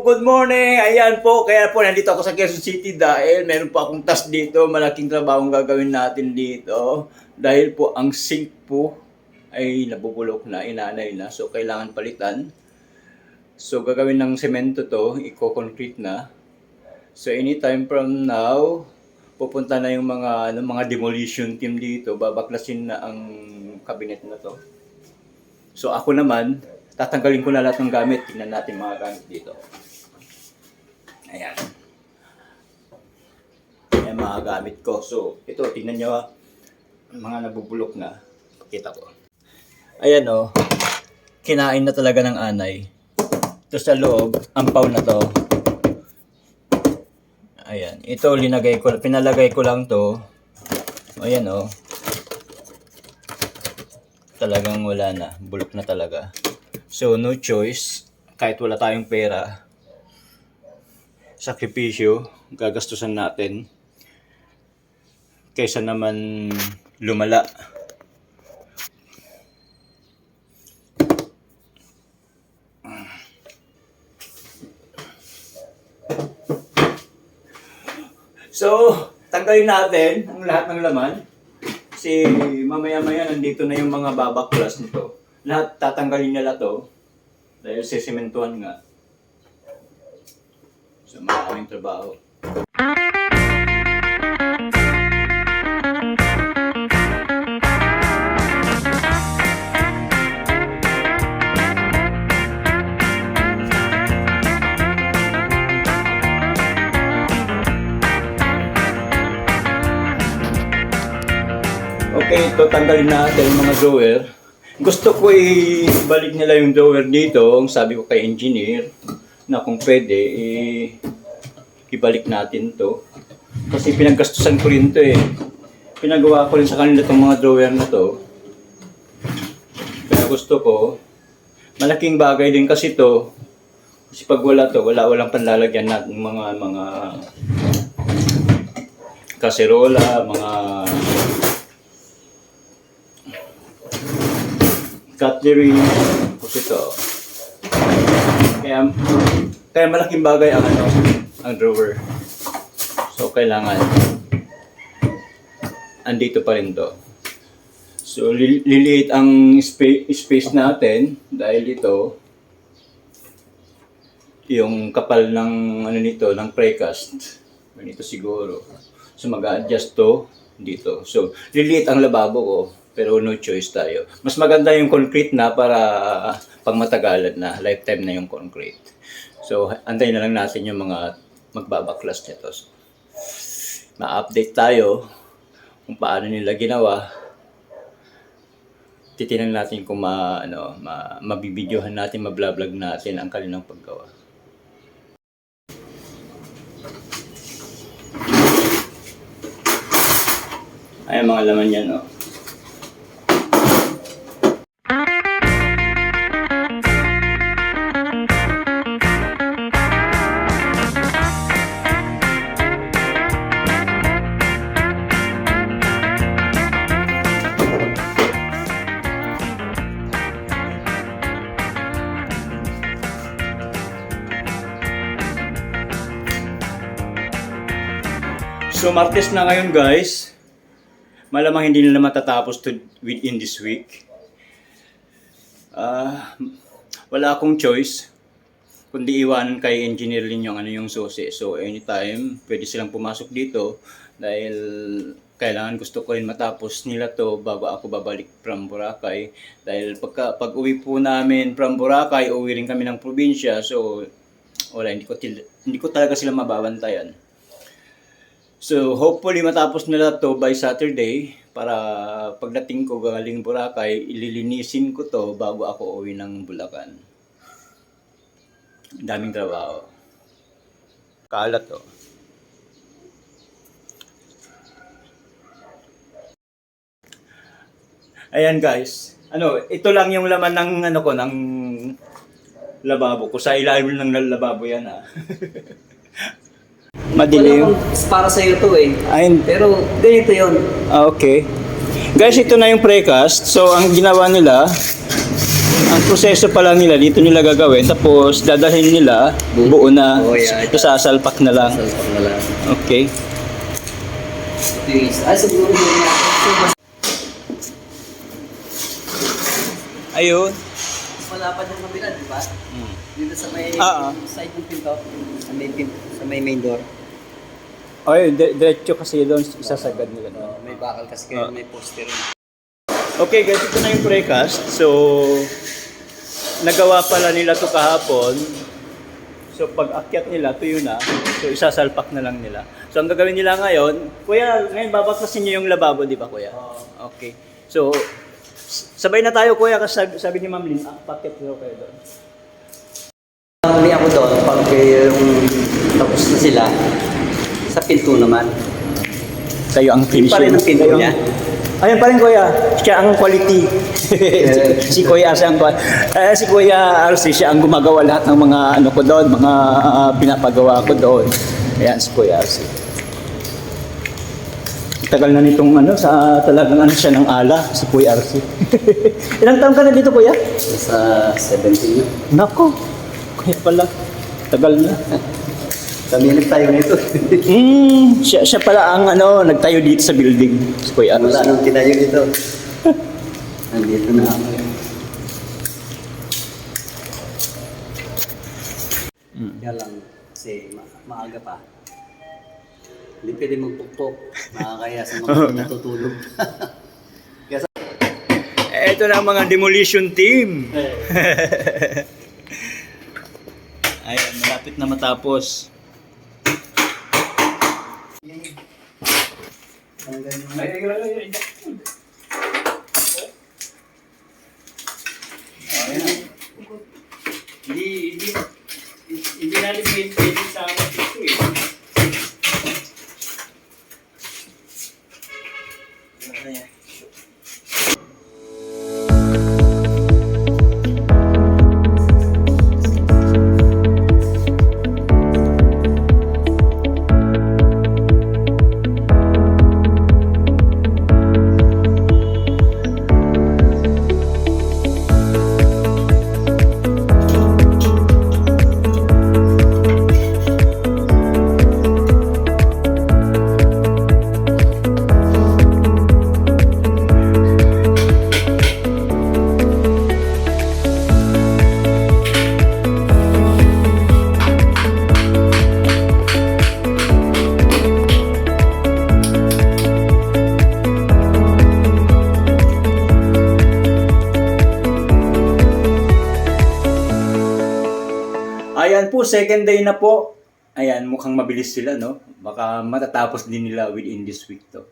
good morning! Ayan po, kaya po nandito ako sa Quezon City dahil meron po akong task dito, malaking trabaho ang gagawin natin dito. Dahil po ang sink po ay nabubulok na, inanay na, so kailangan palitan. So gagawin ng semento to, i-concrete na. So anytime from now, pupunta na yung mga demolition team dito, babaklasin na ang cabinet na to. So ako naman, tatanggalin ko na lahat ng gamit. Tingnan natin mga gamit dito. Ayan. Ayan mga gamit ko. So, ito, tingnan nyo mga nabubulok na. Pakita ko. Ayan o. Kinain na talaga ng anay. Ito sa loob, ampaw na to. Ayan. Ito, pinalagay ko lang to. Ayan o. Talagang wala na. Bulok na talaga. So, no choice, kahit wala tayong pera, sakripisyo, gagastusan natin, kaysa naman lumala. So, tanggalin natin ang lahat ng laman. Kasi mamaya-maya nandito na yung mga babaklas nito. Lahat tatanggalin nila to dahil sesimentuhan nga. So maraming trabaho. Okay, ito tanggalin natin yung mga drawer. Gusto ko ibalik nila yung drawer dito. Sabi ko kay engineer na kung pwede, ibalik natin to. Kasi pinaggastusan ko rin to eh. Pinagawa ko rin sa kanila itong mga drawer na to. Kaya gusto ko, malaking bagay din kasi to. Kasi pag wala to, walang panlalagyan natin mga kaserola, mga cutlery, kasi ito. Kaya malaking bagay ang drawer. So kailangan andito pa rin to. So liliit ang space natin dahil ito yung kapal ng nito ng precast. Ganito siguro. So mag-a-adjust to dito. So liliit ang lababo ko. Pero no choice tayo. Mas maganda yung concrete na para pangmatagalan na, lifetime na yung concrete. So, antayin na lang natin yung mga magbabaklas nito. So, ma-update tayo kung paano nila ginawa. Titinan natin kung mabibidyohan natin, mablablog natin ang kanilang paggawa. Ayan mga laman yan, no? So Martes na ngayon guys, malamang hindi nila matatapos within this week. Wala akong choice kundi iwanan kay engineer Lin yung susi. So anytime pwede silang pumasok dito dahil kailangan gusto ko rin matapos nila to bago ako babalik from Boracay. Dahil pag uwi po namin from Boracay, uwi rin kami ng probinsya. So wala, hindi ko talaga sila mababantayan. So, hopefully matapos nila to by Saturday para pagdating ko galing Boracay, ililinisin ko to bago ako uwi ng Bulacan. Daming trabaho. Kalat to. Ayan guys. Ito lang yung laman ng ng lababo ko. Sa ilalim ng lababo yan ha. Madilim. Para sa iyo to eh. Ayun. Pero ganito yun. Okay. Guys, ito na yung precast. So, ang ginawa nila, Ang proseso pa lang nila, dito nila gagawin. Tapos, dadalhin nila, buo na. Oh, yeah. Sasalpak na lang. Salpak na lang. Okay. Ito yung isa. Ay, siguro mo na. Ayun. Wala pa yung kabila, di ba? Dito sa may side ng pinto. Sa may main door. Okay, diretso kasi doon, isasagad nila. May bakal kasi kayo, may poster. Okay guys, ito na yung precast. So, nagawa pala nila to kahapon. So, pag akyat nila, tuyo na. So, isasalpak na lang nila. So, ang gagawin nila ngayon, kuya, ngayon babakasin niyo yung lababo, di ba kuya? Okay. So, sabay na tayo kuya, kasi sabi ni Ma'am Lynn, packet daw kayo doon. Huli ako doon, pag yung tapos na sila, sa pinto naman. Kayo ang finishing. Pa rin ang pinto niya. Ayun pa rin kuya, siya ang quality. si Kuya siya ang si Kuya RC siya ang gumagawa lahat ng mga ano ko doon, mga pinapagawa ko doon. Ayan si Kuya RC. Tagal na nitong ano sa talagang ano siya ng ala si Kuya RC. Ilang taon ka na dito kuya? Sa 17 na. Nako. Kaya pala tagal na. Kami nagtayo nito. Siya pala ang ano nagtayo dito sa building si Kuya RC. Wala nang tinayo nito. Nandito na ako. Kaya lang, kasi maaga pa. Hindi pwede magpukpok. Nakakaya sa mga natutulog. Ito na ang mga demolition team. Ayan, malapit na matapos. Hindi natin pwede sa ito eh. Ayan po, second day na po. Ayan, mukhang mabilis sila, no? Baka matatapos din nila within this week to.